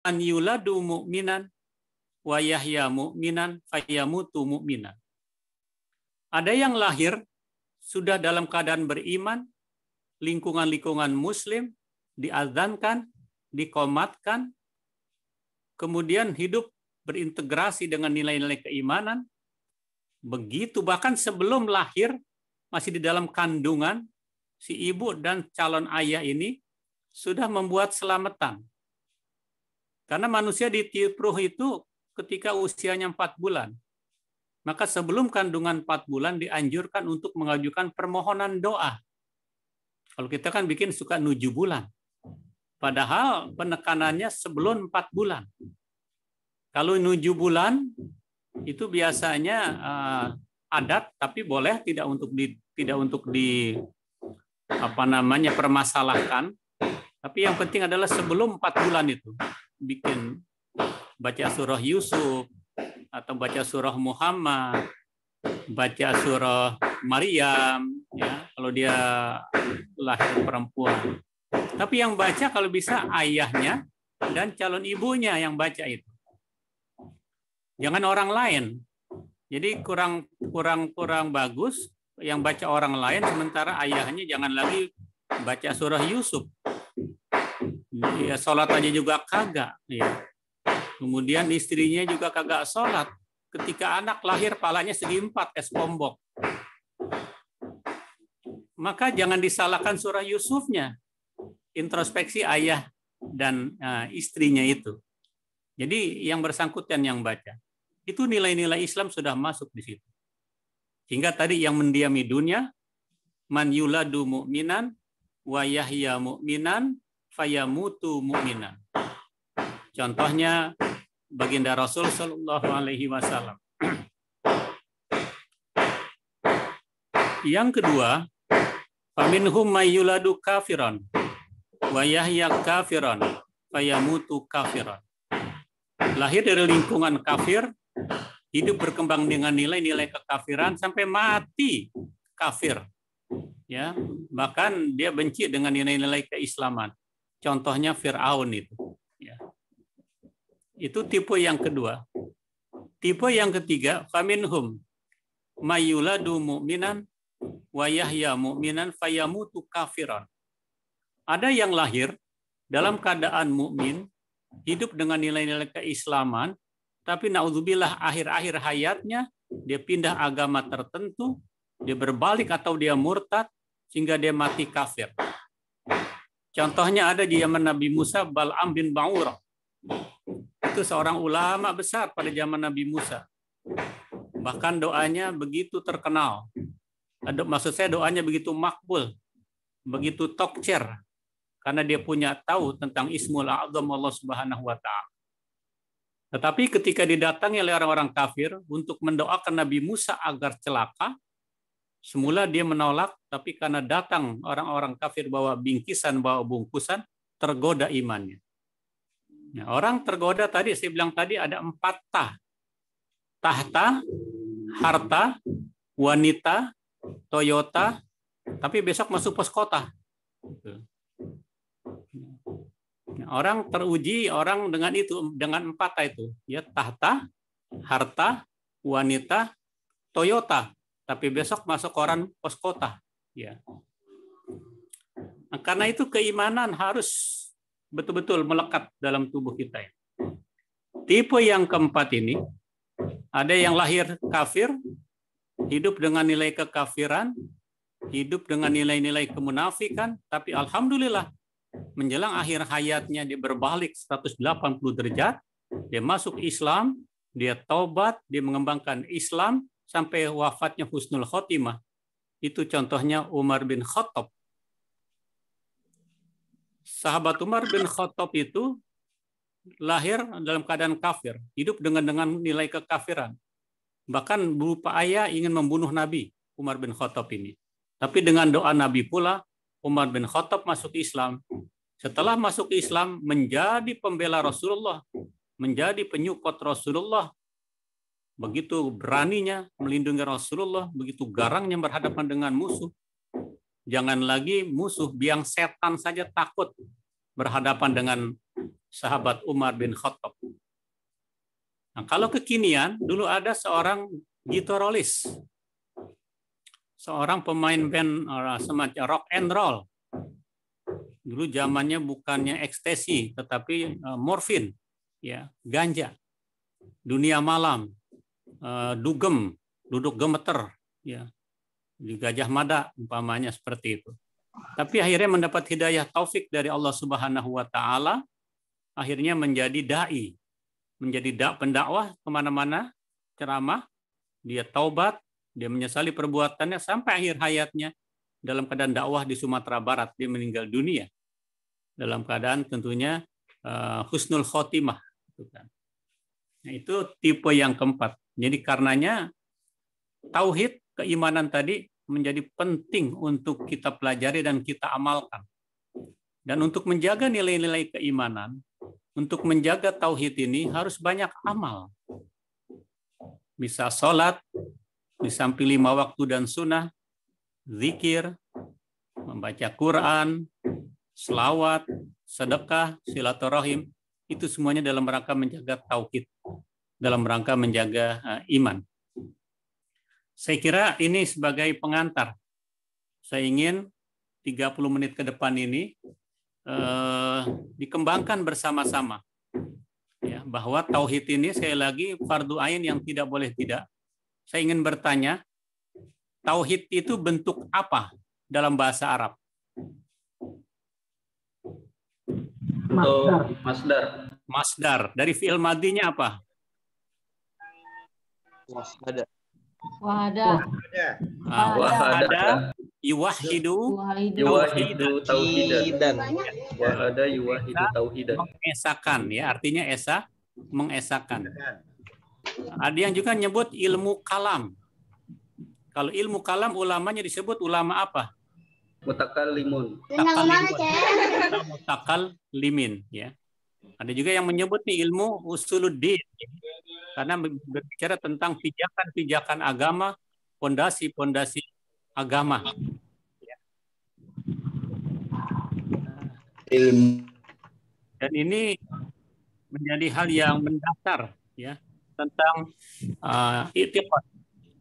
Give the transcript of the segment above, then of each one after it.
an yuladu mu'minan wa yahya mu'minan fayamutu mu'minan. Ada yang lahir sudah dalam keadaan beriman, lingkungan-lingkungan muslim, diazankan, dikomatkan, kemudian hidup berintegrasi dengan nilai-nilai keimanan. Begitu bahkan sebelum lahir, masih di dalam kandungan, si ibu dan calon ayah ini sudah membuat selamatan. Karena manusia ditiup ruh itu ketika usianya 4 bulan. Maka sebelum kandungan 4 bulan dianjurkan untuk mengajukan permohonan doa. Kalau kita kan bikin suka 7 bulan. Padahal penekanannya sebelum 4 bulan. Kalau 7 bulan itu biasanya adat, tapi boleh tidak untuk permasalahkan. Tapi yang penting adalah sebelum 4 bulan itu bikin baca surah Yusuf atau baca surah Muhammad, baca surah Maryam, ya kalau dia lahir perempuan. Tapi yang baca kalau bisa ayahnya dan calon ibunya yang baca itu. Jangan orang lain. Jadi kurang bagus yang baca orang lain sementara ayahnya jangan lagi baca surah Yusuf. Ya, sholat aja juga kagak. Ya. Kemudian istrinya juga kagak sholat. Ketika anak lahir palanya segi 4 pombok. Maka jangan disalahkan surah Yusufnya. Introspeksi ayah dan istrinya itu. Jadi yang bersangkutan yang baca. Itu nilai-nilai Islam sudah masuk di situ. Sehingga tadi yang mendiami dunia, man yuladu mu'minan wa yahya mu'minan fayamutu mu'minan. Contohnya baginda Rasul Shallallahu Alaihi Wasallam. Yang kedua, faminhum mayyuladu kafiran wa yahya kafiran fayamutu kafiran. Lahir dari lingkungan kafir, hidup berkembang dengan nilai-nilai kekafiran sampai mati kafir. Ya, bahkan dia benci dengan nilai-nilai keislaman. Contohnya Fir'aun itu. Ya. Itu tipe yang kedua. Tipe yang ketiga, faminhum mayyuladu mu'minan wa yahya mu'minan fayamutu kafiran. Ada yang lahir dalam keadaan mukmin, hidup dengan nilai-nilai keislaman, tapi naudzubillah akhir-akhir hayatnya dia pindah agama tertentu, dia berbalik atau dia murtad sehingga dia mati kafir. Contohnya ada di zaman Nabi Musa, Bal'am bin Ba'urah. Itu seorang ulama besar pada zaman Nabi Musa. Bahkan doanya begitu terkenal. Maksud saya doanya begitu makbul, begitu tokcer, karena dia punya tahu tentang Ismul A'zam Allah Subhanahu wa Ta'ala. Tetapi ketika didatangi oleh orang-orang kafir untuk mendoakan Nabi Musa agar celaka, semula dia menolak, tapi karena datang orang-orang kafir bawa bingkisan, bawa bungkusan, tergoda imannya. Nah, orang tergoda tadi, saya bilang tadi ada 4 tah. Tahta, harta, wanita, Toyota, tapi besok masuk pos kota. Orang teruji orang dengan itu, dengan 4 itu, ya tahta, harta, wanita, Toyota, tapi besok masuk koran pos kota, ya. Nah, karena itu keimanan harus betul-betul melekat dalam tubuh kita. Tipe yang keempat ini, ada yang lahir kafir, hidup dengan nilai kekafiran, hidup dengan nilai-nilai kemunafikan, tapi alhamdulillah menjelang akhir hayatnya dia berbalik 180 derajat, dia masuk Islam, dia taubat, dia mengembangkan Islam sampai wafatnya husnul khotimah. Itu contohnya Umar bin Khattab. Sahabat Umar bin Khattab itu lahir dalam keadaan kafir, hidup dengan nilai kekafiran. Bahkan berupa ayah ingin membunuh Nabi Umar bin Khattab ini. Tapi dengan doa Nabi pula Umar bin Khattab masuk Islam. Setelah masuk Islam menjadi pembela Rasulullah, menjadi penyukot Rasulullah. Begitu beraninya melindungi Rasulullah, begitu garangnya berhadapan dengan musuh. Jangan lagi musuh, biang setan saja takut berhadapan dengan sahabat Umar bin Khattab. Nah, kalau kekinian, dulu ada seorang gitarolis, seorang pemain band semacam rock and roll. Dulu zamannya bukannya ekstasi, tetapi morfin, ya, ganja, dunia malam, dugem, duduk gemeter, ya, di Gajah Mada umpamanya seperti itu. Tapi akhirnya mendapat hidayah taufik dari Allah Subhanahu wa taala, akhirnya menjadi dai, menjadi pendakwah kemana-mana, ceramah, dia taubat, dia menyesali perbuatannya sampai akhir hayatnya dalam keadaan dakwah di Sumatera Barat, dia meninggal dunia dalam keadaan tentunya husnul khotimah. Nah, itu tipe yang keempat. Jadi karenanya tauhid, keimanan tadi menjadi penting untuk kita pelajari dan kita amalkan. Dan untuk menjaga nilai-nilai keimanan, untuk menjaga tauhid ini harus banyak amal. Bisa sholat, di samping 5 waktu dan sunnah, zikir, membaca Quran, selawat, sedekah, silaturahim, itu semuanya dalam rangka menjaga tauhid, dalam rangka menjaga iman. Saya kira ini sebagai pengantar. Saya ingin 30 menit ke depan ini dikembangkan bersama-sama. Ya, bahwa tauhid ini sekali lagi fardu ain yang tidak boleh tidak. Saya ingin bertanya, tauhid itu bentuk apa dalam bahasa Arab? Masdar. Masdar. Dari fi'il madinya apa? Wahada. Yuwahidu tauhidan. Wahada yuwahidu tauhidan. Mengesakan, ya, artinya mengesakan. Ada yang juga nyebut ilmu kalam. Kalau ilmu kalam ulamanya disebut ulama apa? Mutakallimun. Mutakallimin, ya. Ada juga yang menyebut nih ilmu usuluddin, karena berbicara tentang pijakan-pijakan agama, pondasi-pondasi agama. Dan ini menjadi hal yang mendasar, ya, tentang i'tiqad.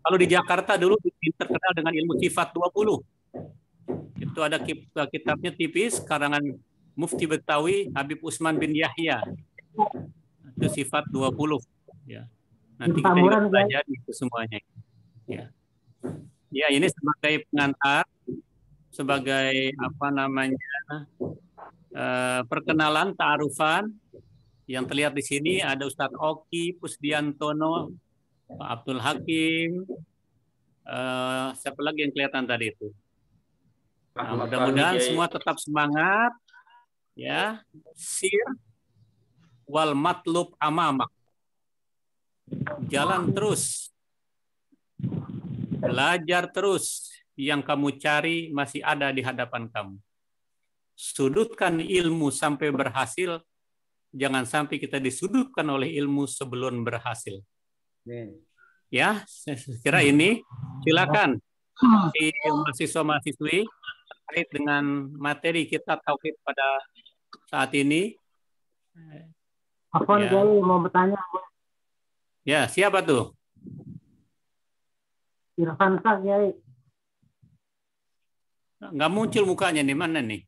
Kalau di Jakarta dulu terkenal dengan ilmu sifat 20. Itu ada kitabnya tipis karangan Mufti Betawi Habib Usman bin Yahya. Itu sifat 20, ya. Nanti kita juga pelajari itu semuanya. Ya. Ya, ini sebagai pengantar, sebagai perkenalan, ta'arufan yang terlihat di sini. Ada Ustadz Oki Pusdiantono, Pak Abdul Hakim, siapa lagi yang kelihatan tadi itu? Nah, mudah-mudahan semua tetap semangat, ya. Sir wal matlub amamak, jalan terus, belajar terus, yang kamu cari masih ada di hadapan kamu. Sudutkan ilmu sampai berhasil, jangan sampai kita disudutkan oleh ilmu sebelum berhasil. Ya, saya kira ini. Silakan mahasiswa-mahasiswi terkait dengan materi kita tauhid pada saat ini. Afwan, Kiai, mau bertanya. Ya, siapa tuh? Irfansa, Kiai. Nggak muncul mukanya nih, mana nih?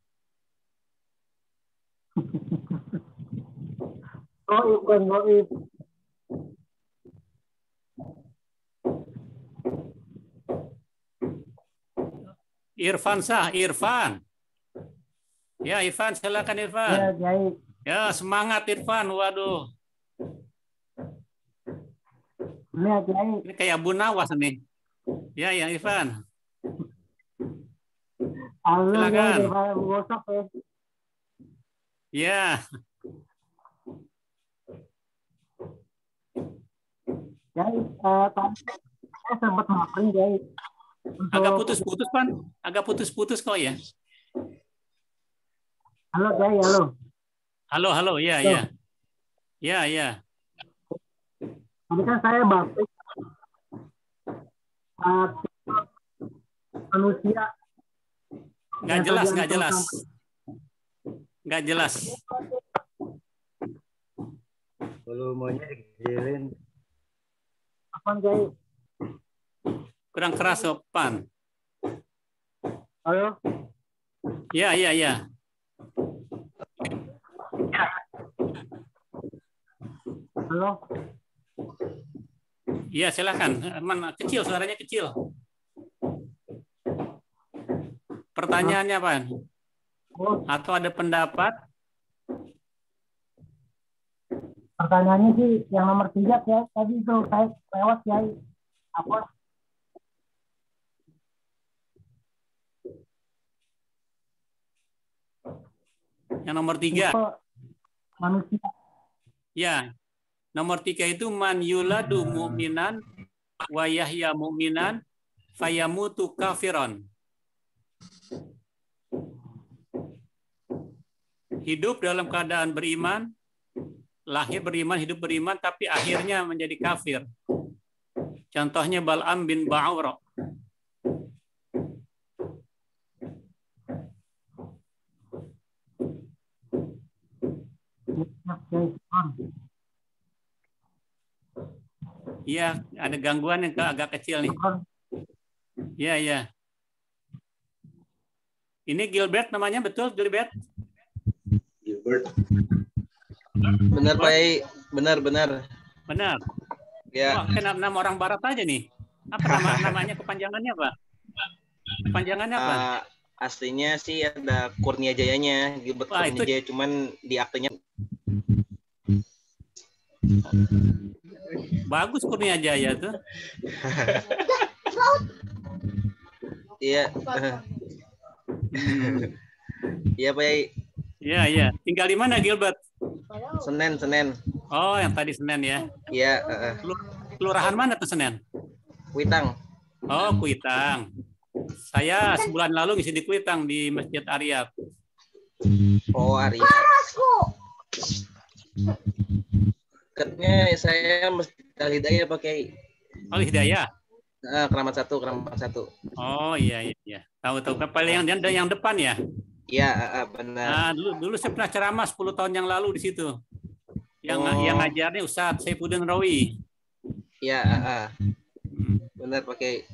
Goib. Irfan. Ya, Irfan, silakan Irfan. Ya, Kiai. Ya, semangat Irfan. Waduh. Ya, Kiai. Ini kayak Abu Nawas nih. Ya, Irfan. Silakan. Ya. Kiai, tadi saya sempat makan, Kiai. Agak putus-putus, Pan. Agak putus-putus kok ya. Halo, Kiai, halo. Halo, ya. Tadi kan saya baptis manusia. Nggak jelas. Volumenya dikecilin. Apaan, Kiai? Kurang keras, Sopan. Halo? Ya, ya, ya. Halo? Iya, silakan. Mana kecil, suaranya kecil. Pertanyaannya apa? Oh, Atau ada pendapat? pertanyaannya sih yang nomor 3 ya. Tadi itu saya lewat ya. Apa? Yang nomor 3. Tipe manusia. Ya. Nomor 3 itu man yuladu mu'minan wa yahya mu'minan fayamutu kafiron. Hidup dalam keadaan beriman, lahir beriman, hidup beriman, tapi akhirnya menjadi kafir. Contohnya Bal'am bin Ba'ura. Iya, ada gangguan yang agak kecil nih. Iya, iya. Ini Gilbert namanya, betul Gilbert? Gilbert. Benar, Pak. Benar. Benar. Ya. Wah, kenapa nama orang barat aja nih? Apa namanya, kepanjangannya apa? Kepanjangannya apa? Aslinya sih ada Kurnia Jayanya, Gilbert Kurnia Jaya, cuman di aktenya bagus Kurnia Jaya tuh. Iya. Iya, Pak. Iya, iya. Tinggal di mana Gilbert? Senen. Oh, yang tadi Senen ya. Iya, Kelurahan mana tuh Senen? Kuitang. Oh, Kuitang. Saya sebulan lalu ngisi di Kuitang di Masjid Aryat. Oh, Aryat. Katanya saya mesti Al-Hidayah pakai. Al-Hidayah. Keramat satu. Oh, iya. Tahu paling yang depan ya? Iya, benar. Nah, dulu saya pernah ceramah 10 tahun yang lalu di situ. Yang ngajarnya Ustadz Saifuddin Rawi. Iya, benar pakai.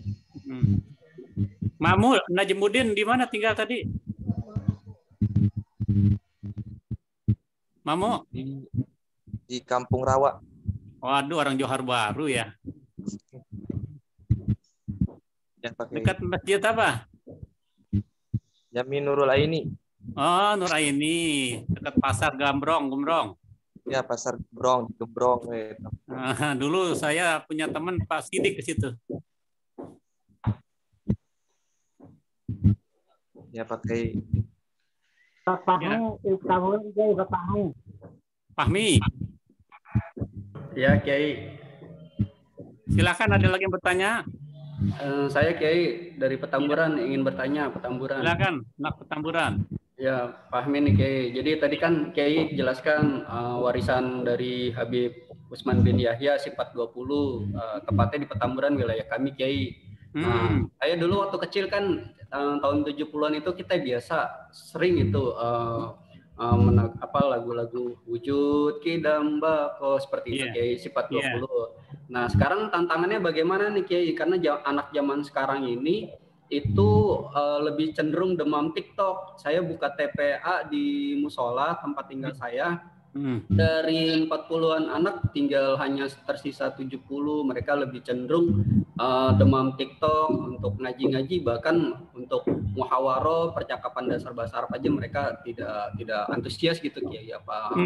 Mamu Najmuddin di mana tinggal tadi? Mamu? Di Kampung Rawa. Waduh, orang Johor Baru ya. Dekat masjid apa? Jami Nurul Aini. Oh, Nur Aini, dekat pasar Gembrong. Ya, pasar Gembrong. Dulu saya punya teman Pak Sidik ke situ. Ya, pakai. Fahmi. Ya, Kiai. Silakan, ada lagi yang bertanya? Saya Kiai dari Petamburan ingin bertanya, Petamburan. Silakan, nak Petamburan. Ya, Fahmi nih Kiai. Jadi tadi kan Kiai jelaskan warisan dari Habib Utsman bin Yahya sifat 20, tepatnya di Petamburan wilayah kami Kiai. Saya dulu waktu kecil kan tahun 70-an itu kita biasa sering itu lagu-lagu wujud kidamba seperti itu Kiai sifat 20. Nah, sekarang tantangannya bagaimana nih Kiai? Karena anak zaman sekarang ini itu lebih cenderung demam TikTok. Saya buka TPA di musola tempat tinggal saya. Dari 40-an anak tinggal hanya tersisa 70. Mereka lebih cenderung demam TikTok untuk ngaji-ngaji, bahkan untuk muhawaroh percakapan dasar bahasa Arab aja mereka tidak antusias gitu Kiai. Apa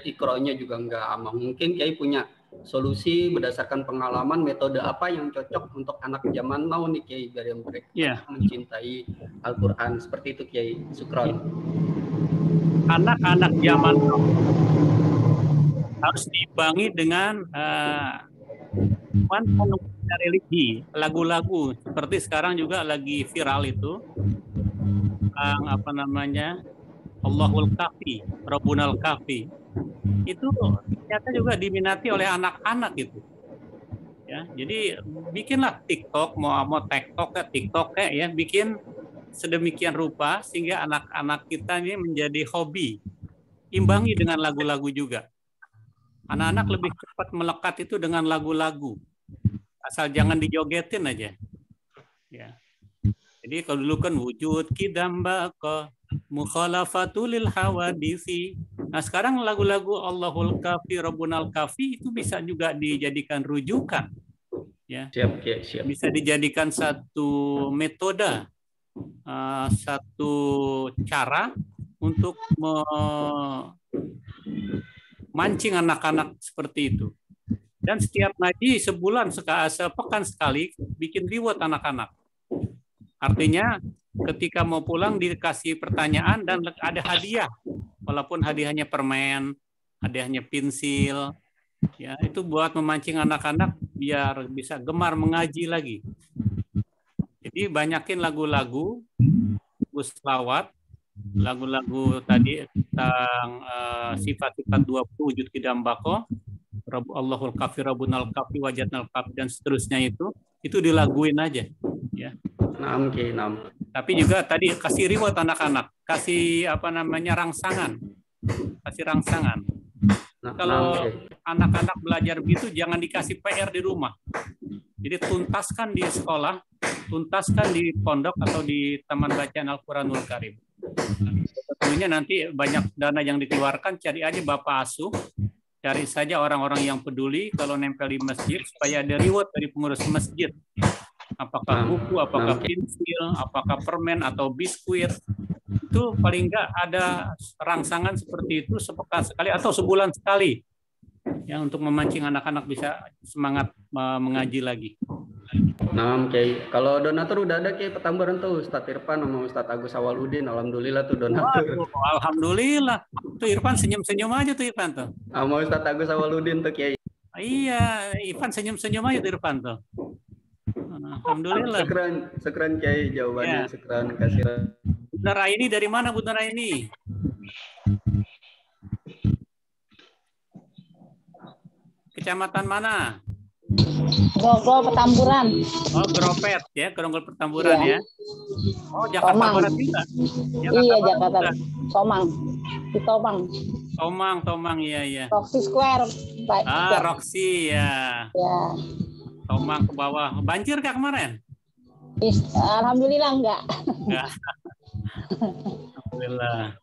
ikronya juga enggak aman. Mungkin Kiai punya solusi berdasarkan pengalaman, metode apa yang cocok untuk anak zaman now nih Kiai biar mereka mencintai Al-Quran seperti itu Kiai. Syukron. Anak-anak zaman now harus diimbangi dengan religi, lagu-lagu seperti sekarang juga lagi viral itu Allahul Kafi, Rabbunal Kafi. Itu ternyata juga diminati oleh anak-anak gitu. Ya, jadi bikinlah TikTok, mau TikTok ya, bikin sedemikian rupa sehingga anak-anak kita ini menjadi hobi. Imbangi dengan lagu-lagu juga. Anak-anak lebih cepat melekat itu dengan lagu-lagu. Asal jangan dijogetin aja. Ya. Jadi kalau dulu kan wujud kidambako mukhalafatulil hawadisi. Nah sekarang lagu-lagu Allahul Kafi, Rabbunal Kafi itu bisa juga dijadikan rujukan. Ya. Siap. Bisa dijadikan satu metode, satu cara untuk memancing anak-anak seperti itu. Dan setiap ngaji sebulan, sepekan sekali bikin reward anak-anak. Artinya ketika mau pulang dikasih pertanyaan dan ada hadiah. Walaupun hadiahnya permen, hadiahnya pensil. Ya, itu buat memancing anak-anak biar bisa gemar mengaji lagi. Jadi banyakin lagu-lagu, selawat, lagu-lagu tadi tentang sifat-sifat 20 wujud kidambako, Allahul Kafi, Rabbunal Kafi, Wajadnal Kafi dan seterusnya itu dilaguin aja, ya. Tapi juga tadi kasih reward anak-anak, kasih rangsangan, Kalau anak-anak belajar begitu jangan dikasih PR di rumah. Jadi tuntaskan di sekolah, tuntaskan di pondok atau di taman bacaan Al-Quranul Karim. Tentunya nanti banyak dana yang dikeluarkan, cari aja bapak asuh, cari saja orang-orang yang peduli kalau nempel di masjid supaya ada reward dari pengurus masjid. Apakah buku, apakah pensil, apakah permen atau biskuit. Itu paling enggak ada rangsangan seperti itu sepekan sekali atau sebulan sekali. Ya, untuk memancing anak-anak bisa semangat mengaji lagi. Nah, Kiai. Kalau donatur udah ada Kiai Petamburan tuh Ustadz Irfan sama Ustadz Agus Awaludin. Alhamdulillah tuh donatur. Alhamdulillah. Tuh Irfan senyum-senyum aja tuh Irfan tuh. Sama Ustadz Agus Awaludin tuh Kiai. Iya, Irfan senyum-senyum aja tuh Irfan tuh. Alhamdulillah. Sekeren Kiai jawabannya. Ya. Sekeren kasih. Bunda Raini dari mana Bunda Raini? Kecamatan mana? Grogol Petamburan. Oh, Gropet ya, Grogol Petamburan ya. Oh, Jakarta Tomang. Barat juga. Jakarta. Tomang. Di Tomang. Tomang, iya. Roxy Square. Roxy ya. Ya. Tomang ke bawah. Banjir kah kemarin? Alhamdulillah enggak. Alhamdulillah.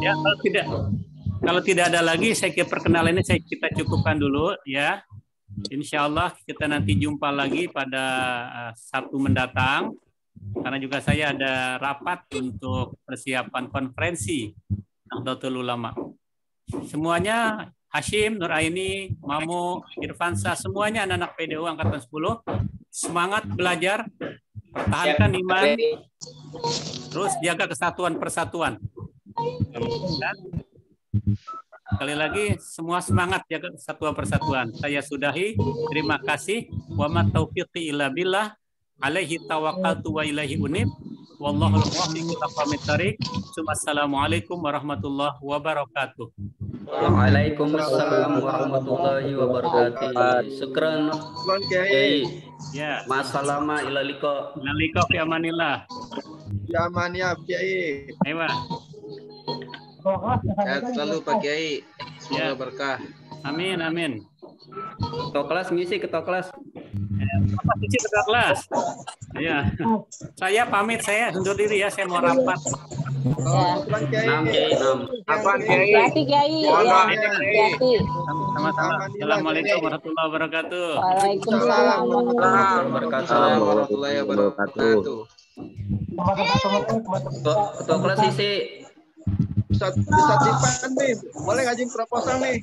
Ya, kalau tidak ada lagi, saya kira perkenalannya kita cukupkan dulu ya. Insya Allah kita nanti jumpa lagi pada Sabtu mendatang. Karena juga saya ada rapat untuk persiapan konferensi Nahdlatul Ulama. Semuanya Hashim, Nuraini, Mamu, Irfansa, semuanya anak-anak PDU Angkatan 10. Semangat belajar, pertahankan iman, terus jaga kesatuan persatuan. Dan sekali lagi semua semangat jaga kesatuan persatuan. Saya sudahi. Terima kasih. Wa ma taufiqi illa billah. Alaihi tawakkaltu wa ilaihi unib. Wallahul muwaffiq ila aqwamit thariq. Assalamualaikum warahmatullahi wabarakatuh. Waalaikumsalam warahmatullahi wabarakatuh. Syukran Kiai. Ya. Masalama ila liqa. Ila liqa fi amanillah. Fi amanillah Kiai. Ayo. Sehat selalu Pak Kiai. Semoga berkah. Amin. Ketua kelas ngisi ketua kelas. Ketua kelas. Ya. Saya pamit, saya undur diri ya, saya mau rapat. Apa Kiai? Hati Kiai. Hati. Sama-sama. Assalamualaikum warahmatullahi wabarakatuh. Waalaikumsalam warahmatullahi wabarakatuh. Ketua kelas isi. Bisa dipan nih, boleh ngajin proposal nih.